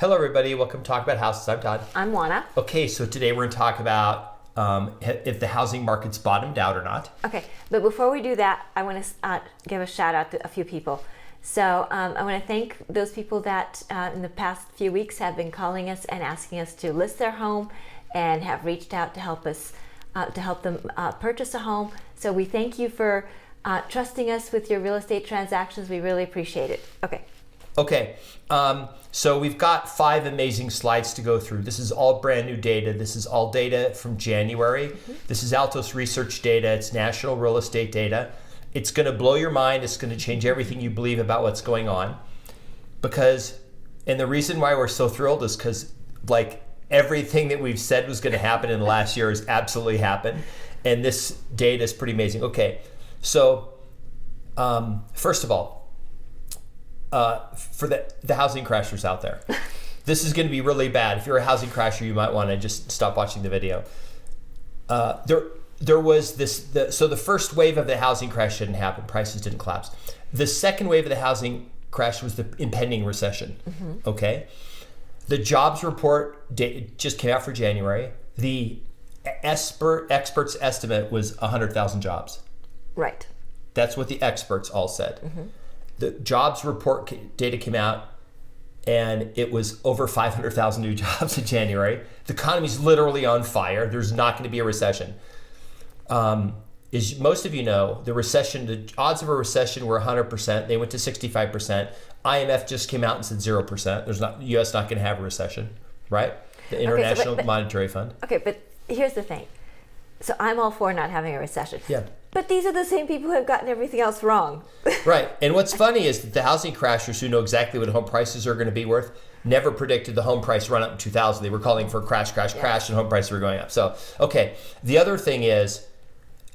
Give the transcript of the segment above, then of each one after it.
Hello, everybody. Welcome to Talk About Houses. I'm Todd. I'm Juana. Okay, so today we're going to talk about if the housing market's bottomed out or not. Okay, but before we do that, I want to give a shout out to a few people. So I want to thank those people that in the past few weeks have been calling us and asking us to list their home and have reached out to help us, to help them purchase a home. So we thank you for trusting us with your real estate transactions. We really appreciate it. Okay, so we've got 5 amazing slides to go through. This is all brand new data. This is all data from January. Mm-hmm. This is Altos Research data. It's national real estate data. It's going to blow your mind. It's going to change everything you believe about what's going on. And the reason why we're so thrilled is because everything that we've said was going to happen in the last year has absolutely happened. And this data is pretty amazing. Okay, so first of all, for the housing crashers out there, this is going to be really bad. If you're a housing crasher, you might want to just stop watching the video. There was so the first wave of the housing crash didn't happen. Prices didn't collapse. The second wave of the housing crash was the impending recession. Mm-hmm. Okay, the jobs report just came out for January. The experts estimate was 100,000 jobs. Right. That's what the experts all said. Mm-hmm. The jobs report data came out, and it was over 500,000 new jobs in January. The economy's literally on fire. There's not going to be a recession. As most of you know, the odds of a recession were 100%. They went to 65%. IMF just came out and said 0%. The U.S. not going to have a recession, right? The International Monetary Fund. Okay, but here's the thing. So I'm all for not having a recession. Yeah. But these are the same people who have gotten everything else wrong. Right. And what's funny is that the housing crashers who know exactly what home prices are going to be worth never predicted the home price run up in 2000. They were calling for crash, and home prices were going up. So, okay. The other thing is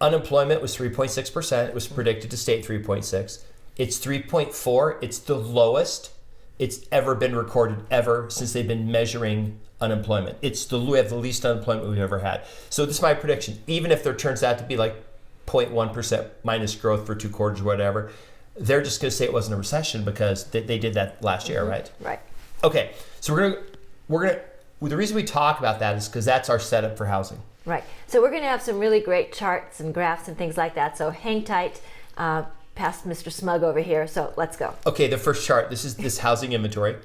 unemployment was 3.6%. It was predicted to stay at 3.6. It's 3.4. It's the lowest it's ever been recorded since they've been measuring unemployment. We have the least unemployment we've ever had. So this is my prediction. Even if there turns out to be 0.1% minus growth for 2 quarters or whatever, they're just going to say it wasn't a recession because they did that last year, right? Right. Okay, so the reason we talk about that is because that's our setup for housing. Right. So we're going to have some really great charts and graphs and things like that. So hang tight past Mr. Smug over here. So let's go. Okay, the first chart. This is this housing inventory.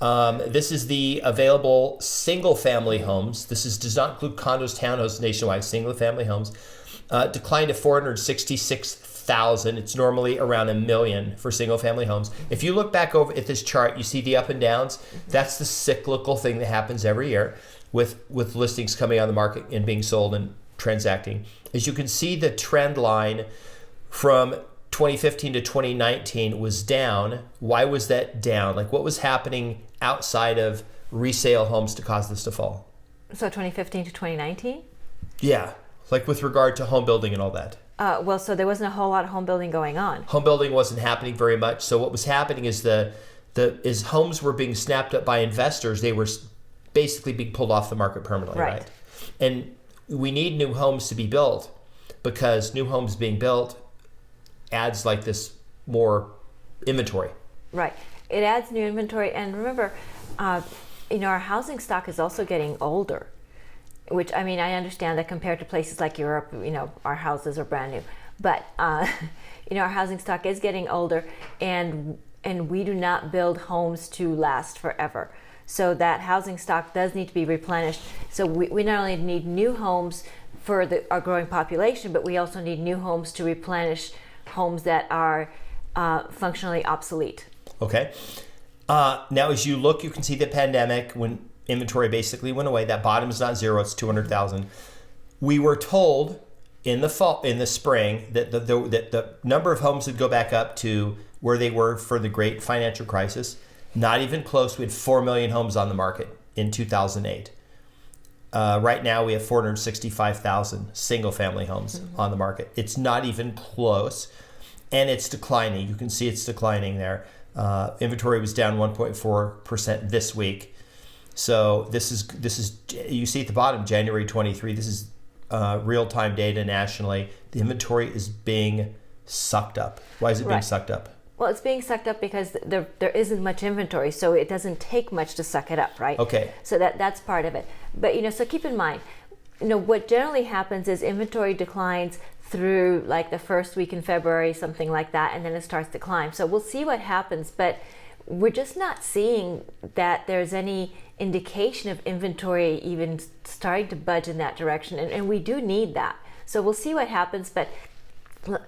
This is the available single-family homes. Does not include condos, townhouses nationwide. Single-family homes declined to 466,000. It's normally around 1 million for single-family homes. If you look back over at this chart, you see the up and downs. That's the cyclical thing that happens every year with listings coming on the market and being sold and transacting. As you can see, the trend line from 2015 to 2019 was down. Why was that down? What was happening outside of resale homes to cause this to fall? So 2015 to 2019? Yeah, with regard to home building and all that. So there wasn't a whole lot of home building going on. Home building wasn't happening very much. So what was happening is as homes were being snapped up by investors, they were basically being pulled off the market permanently, right? And we need new homes to be built because new homes being built adds this more inventory. Right. It adds new inventory. And remember, our housing stock is also getting older, which, I understand that compared to places like Europe, our houses are brand new. But, our housing stock is getting older, and we do not build homes to last forever. So that housing stock does need to be replenished. So we not only need new homes for our growing population, but we also need new homes to replenish homes that are functionally obsolete. Okay. Now, as you look, you can see the pandemic when inventory basically went away. That bottom is not zero; it's 200,000. We were told in the spring, that the number of homes would go back up to where they were for the great financial crisis. Not even close. We had 4 million homes on the market in 2008. Right now, we have 465,000 single-family homes on the market. It's not even close, and it's declining. You can see it's declining there. Inventory was down 1.4% this week. So this is you see at the bottom, January 23. This is real-time data nationally. The inventory is being sucked up. Why is it being sucked up? Well, it's being sucked up because there isn't much inventory, so it doesn't take much to suck it up, right? Okay. So that's part of it. But so keep in mind, what generally happens is inventory declines through like the first week in February, something like that, and then it starts to climb. So we'll see what happens, but we're just not seeing that there's any indication of inventory even starting to budge in that direction, and we do need that. So we'll see what happens, but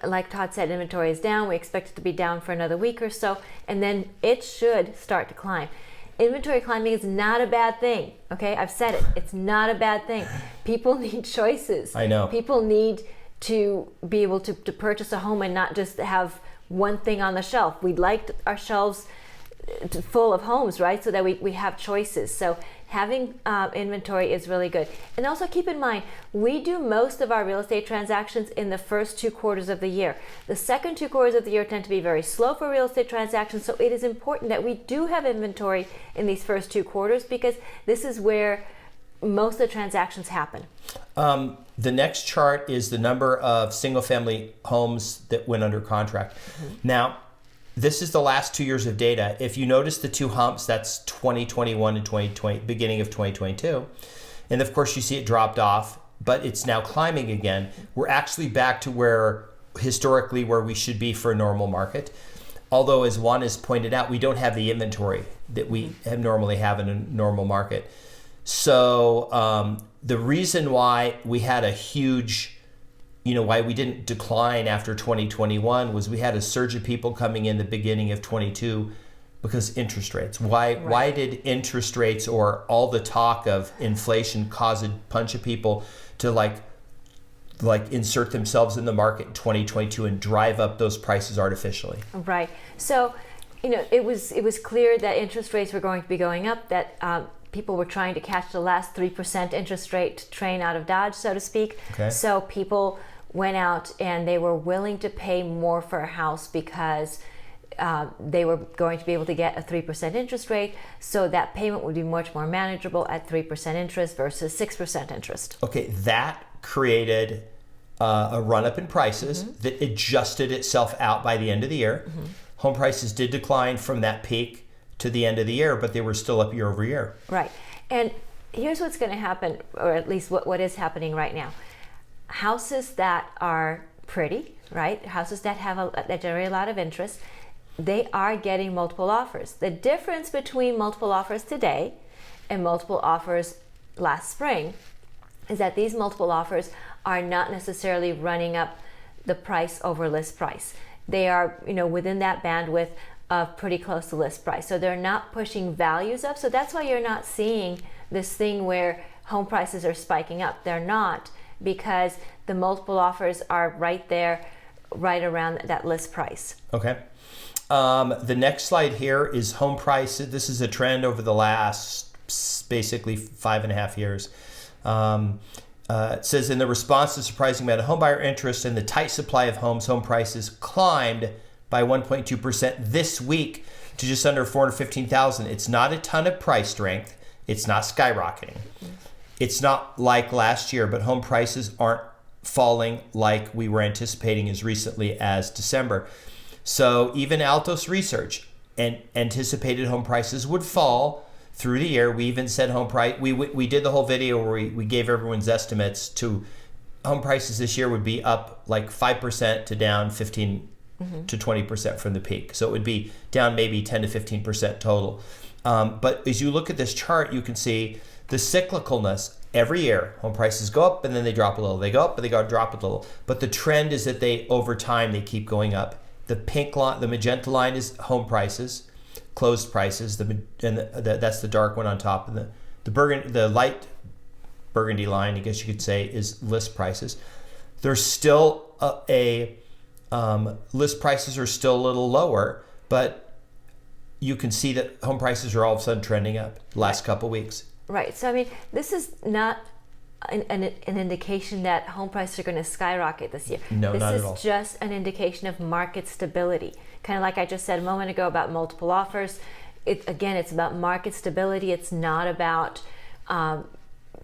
like Todd said, inventory is down. We expect it to be down for another week or so, and then it should start to climb. Inventory climbing is not a bad thing, okay? I've said it. It's not a bad thing. People need choices. I know. People need to be able to purchase a home and not just have one thing on the shelf. We'd like our shelves full of homes, right? So that we have choices. So having inventory is really good. And also keep in mind, we do most of our real estate transactions in the first 2 quarters of the year. The second 2 quarters of the year tend to be very slow for real estate transactions. So it is important that we do have inventory in these first 2 quarters, because this is where most of the transactions happen. The next chart is the number of single family homes that went under contract. Now, this is the last 2 years of data. If you notice the 2 humps, that's 2021 and 2020, beginning of 2022. And of course you see it dropped off, but it's now climbing again. We're actually back to where historically where we should be for a normal market. Although, as Juan has pointed out, we don't have the inventory that we normally have in a normal market. So the reason why we had a huge, why we didn't decline after 2021 was we had a surge of people coming in the beginning of 22 because interest rates. Why did interest rates or all the talk of inflation cause a bunch of people to like insert themselves in the market in 2022 and drive up those prices artificially? Right. So, it was clear that interest rates were going to be going up, that people were trying to catch the last 3% interest rate train out of Dodge, so to speak. Okay. So people went out and they were willing to pay more for a house because they were going to be able to get a 3% interest rate, so that payment would be much more manageable at 3% interest versus 6% interest. Okay, that created a run-up in prices that adjusted itself out by the end of the year. Home prices did decline from that peak to the end of the year, but they were still up year over year. Right. And here's what's going to happen, or at least what is happening right now. Houses that are pretty, right? Houses that that generate a lot of interest, they are getting multiple offers. The difference between multiple offers today and multiple offers last spring is that these multiple offers are not necessarily running up the price over list price. They are, within that bandwidth of pretty close to list price. So they're not pushing values up. So that's why you're not seeing this thing where home prices are spiking up. They're not, because the multiple offers are right there, right around that list price. Okay. The next slide here is home price. This is a trend over the last basically 5.5 years. It says, in the response to the surprising amount of homebuyer interest and the tight supply of homes, home prices climbed by 1.2% this week to just under 415,000. It's not a ton of price strength. It's not skyrocketing. It's not like last year, but home prices aren't falling like we were anticipating as recently as December. So even Altos Research anticipated home prices would fall through the year. We even said home price. We did the whole video where we gave everyone's estimates to home prices this year would be up like 5% to down 15 to 20% from the peak. So it would be down maybe 10 to 15% total. But as you look at this chart, you can see the cyclicalness. Every year, home prices go up and then they drop a little. They go up, but they drop a little. But the trend is that over time, they keep going up. The pink line, the magenta line is home prices, closed prices. That's the dark one on top, and the light burgundy line, I guess you could say, is list prices. There's still list prices are still a little lower, but you can see that home prices are all of a sudden trending up the last couple weeks. Right. So this is not an indication that home prices are going to skyrocket this year. No, not at all. This is just an indication of market stability. Kind of like I just said a moment ago about multiple offers. It's about market stability. It's not about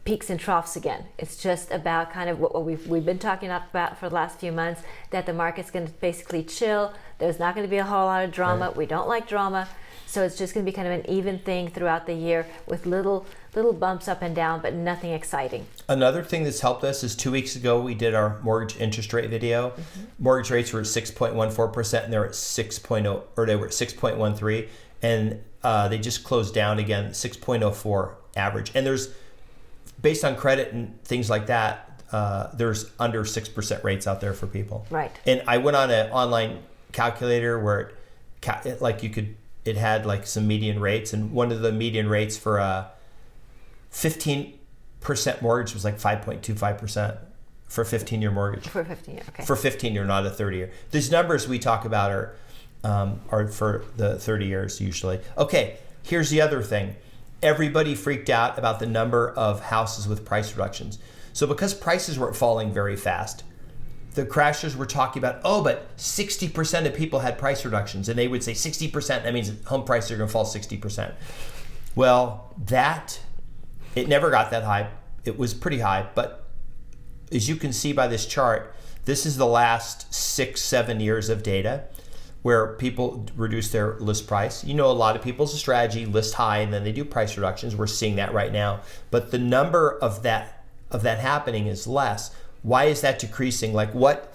peaks and troughs again. It's just about kind of what we've been talking about for the last few months, that the market's going to basically chill. There's not going to be a whole lot of drama. Right. We don't like drama. So it's just going to be kind of an even thing throughout the year with little bumps up and down, but nothing exciting. Another thing that's helped us is 2 weeks ago we did our mortgage interest rate video. Mortgage rates were at 6.14% and they were at 6.0 or they were at 6.13, and they just closed down again, 6.04 average. And there's, based on credit and things like that, there's under 6% rates out there for people. Right. And I went on an online calculator where it had like some median rates, and one of the median rates for a 15% mortgage was like 5.25% for a 15-year mortgage. For 15 years, okay. For 15-year, not a 30-year. These numbers we talk about are for the 30 years usually. Okay, here's the other thing. Everybody freaked out about the number of houses with price reductions. So because prices weren't falling very fast, the crashers were talking about, but 60% of people had price reductions. And they would say 60%, that means home prices are going to fall 60%. Well, it never got that high. It was pretty high. But as you can see by this chart, this is the last 6-7 years of data where people reduce their list price. You know, a lot of people's strategy, list high, and then they do price reductions. We're seeing that right now. But the number of that happening is less. Why is that decreasing? Like, what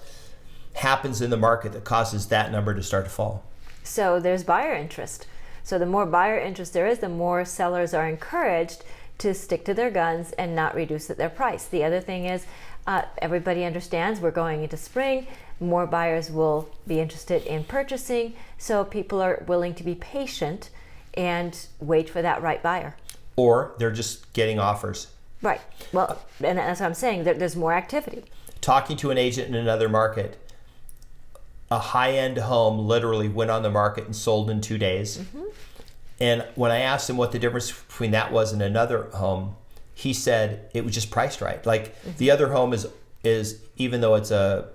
happens in the market that causes that number to start to fall? So there's buyer interest. So the more buyer interest there is, the more sellers are encouraged to stick to their guns and not reduce their price. The other thing is, everybody understands we're going into spring. More buyers will be interested in purchasing. So people are willing to be patient and wait for that right buyer. Or they're just getting offers. Right. Well, and that's what I'm saying. There's more activity. Talking to an agent in another market, a high-end home literally went on the market and sold in 2 days. Mm-hmm. And when I asked him what the difference between that was and another home, he said it was just priced right. Like the other home is even though it's a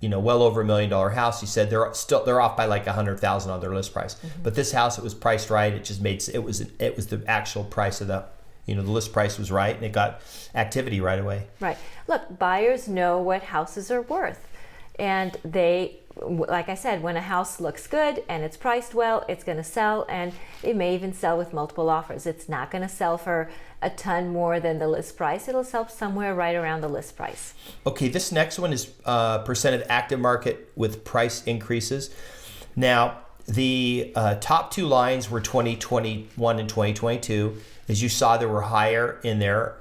well over $1 million house, he said they're off by like $100,000 on their list price. Mm-hmm. But this house, it was priced right. It just it was the actual price of the list price was right, and it got activity right away. Right. Look, buyers know what houses are worth. And they, like I said, when a house looks good and it's priced well, it's going to sell, and it may even sell with multiple offers. It's not going to sell for a ton more than the list price. It'll sell somewhere right around the list price. Okay, this next one is percent of active market with price increases. Now, the top two lines were 2021 and 2022. As you saw, there were higher in there.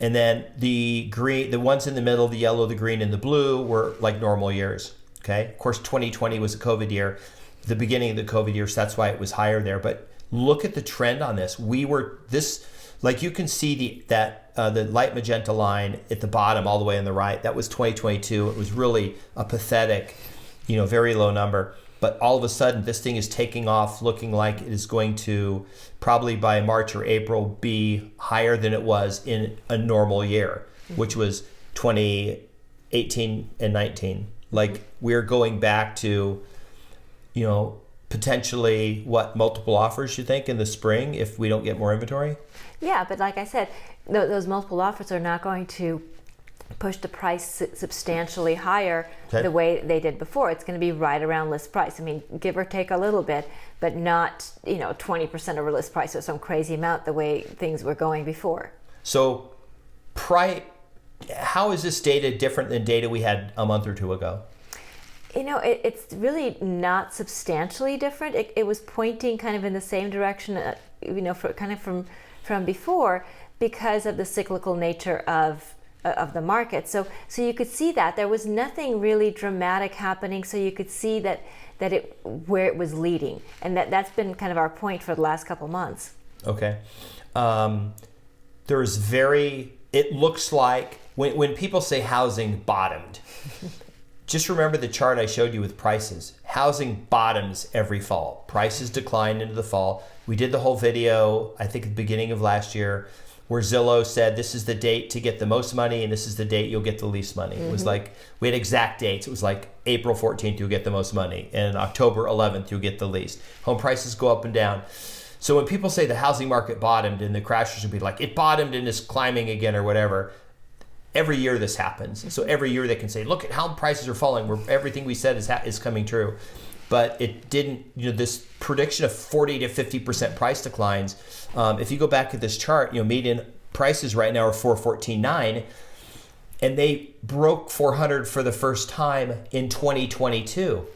And then the green, the ones in the middle, the yellow, the green, and the blue were like normal years. Okay. Of course, 2020 was a COVID year, the beginning of the COVID year, so that's why it was higher there. But look at the trend on this. Like you can see the light magenta line at the bottom all the way on the right. That was 2022. It was really a pathetic, very low number. But all of a sudden, this thing is taking off, looking like it is going to probably by March or April be higher than it was in a normal year, which was 2018 and 19. Like we're going back to, potentially multiple offers, you think, in the spring if we don't get more inventory? Yeah, but like I said, those multiple offers are not going to push the price substantially higher the way they did before. It's going to be right around list price. I mean, give or take a little bit, but not 20% over list price or some crazy amount the way things were going before. So how is this data different than data we had a month or two ago? It's really not substantially different. It was pointing kind of in the same direction, from before, because of the cyclical nature of the market. So you could see that there was nothing really dramatic happening. So you could see that where it was leading, and that's been kind of our point for the last couple months. Okay. It looks like when people say housing bottomed, just remember the chart I showed you with prices. Housing bottoms every fall. Prices decline into the fall. We did the whole video, I think at the beginning of last year, where Zillow said this is the date to get the most money and this is the date you'll get the least money. Mm-hmm. It was like, we had exact dates. It was like April 14th you'll get the most money and October 11th you'll get the least. Home prices go up and down. So when people say the housing market bottomed and the crashers would be like, it bottomed and is climbing again or whatever, every year this happens. So every year they can say, look at how prices are falling, where everything we said is coming true. But it didn't, this prediction of 40 to 50% price declines. If you go back at this chart, median prices right now are 414.9, and they broke 400 for the first time in 2022.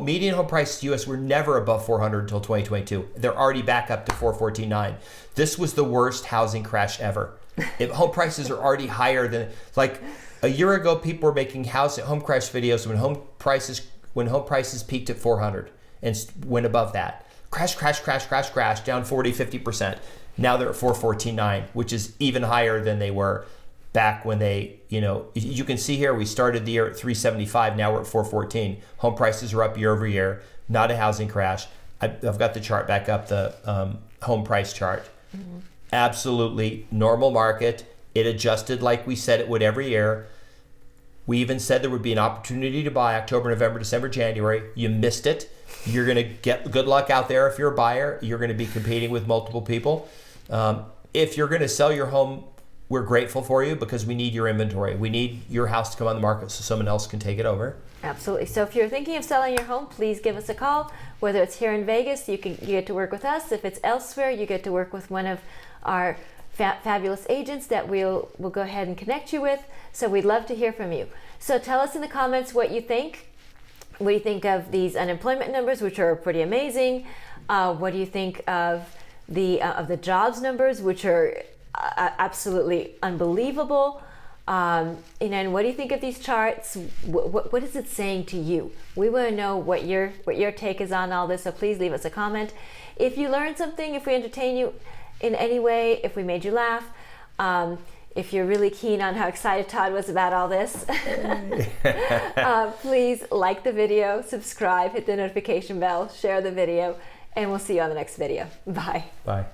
Median home prices in the U.S. were never above 400 until 2022. They're already back up to 414.9. This was the worst housing crash ever. If home prices are already higher than, like a year ago, people were making home crash videos when home prices peaked at 400 and went above that. Crash, down 40, 50%. Now they're at 414.9, which is even higher than they were back when they, you can see here, we started the year at 375, now we're at 414. Home prices are up year over year, not a housing crash. I've got the chart back up, the home price chart. Mm-hmm. Absolutely normal market. It adjusted like we said it would every year. We even said there would be an opportunity to buy October, November, December, January. You missed it. You're going to get good luck out there if you're a buyer. You're going to be competing with multiple people. If you're going to sell your home, we're grateful for you because we need your inventory. We need your house to come on the market so someone else can take it over. Absolutely. So if you're thinking of selling your home, please give us a call. Whether it's here in Vegas, you get to work with us. If it's elsewhere, you get to work with one of our fabulous agents that we'll go ahead and connect you with. So we'd love to hear from you. So tell us in the comments what you think. What do you think of these unemployment numbers, which are pretty amazing? What do you think of the jobs numbers, which are absolutely unbelievable? And what do you think of these charts? What is it saying to you? We want to know what your take is on all this, so please leave us a comment. If you learned something, if we entertain you in any way, if we made you laugh, if you're really keen on how excited Todd was about all this, please like the video, subscribe, hit the notification bell, share the video, and we'll see you on the next video. Bye. Bye.